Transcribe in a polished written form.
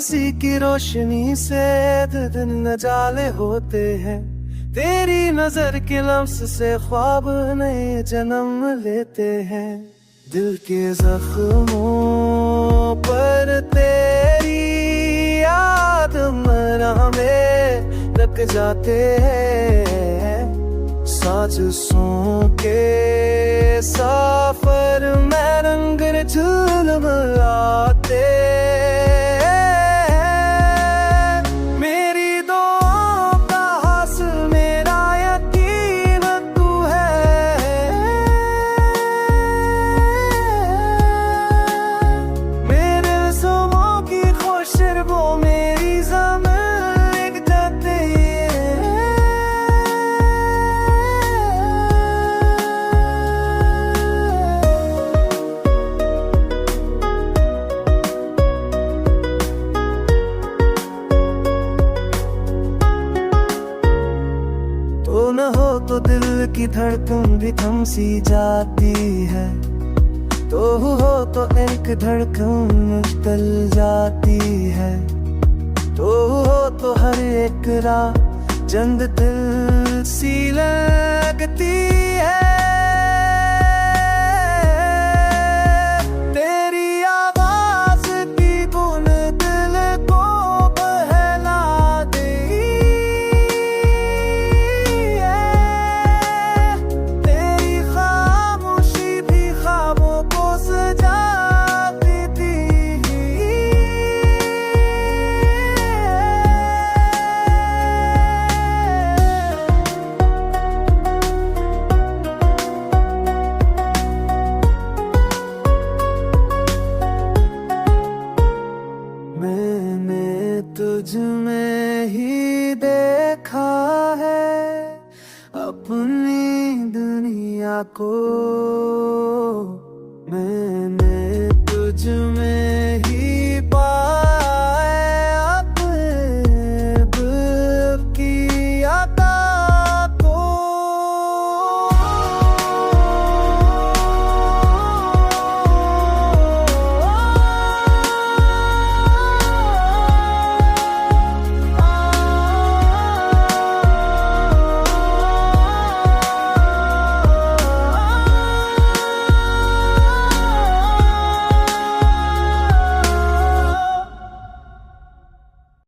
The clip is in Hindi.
किसी की रोशनी से दिन नजाले होते हैं। तेरी नजर के लम्स से ख्वाब नए जन्म लेते हैं। दिल के जख्मों पर तेरी याद मरहम में लग जाते हैं। साजिशों के सफर में रंग झिलमिलाते। मेरी दुआओं का हासिल मेरा यकीन तू है। मेरे सुबह की खुशबू मेरी ज़मीन लिख जाती है। तो न हो तो दिल की धड़कन भी थम सी जाती है। तो हो तो एक धड़कन निकल जाती है। तो हो तो हर एक राह जंग दिल सी लगती है। तेरी आवाज की धुन दिल को बहला देती है। तेरी खामोशी भी ख्वाबों को सजा देती है। मैंने तुझ में ही देखा है अपनी दुनिया को। मैंने तुझ में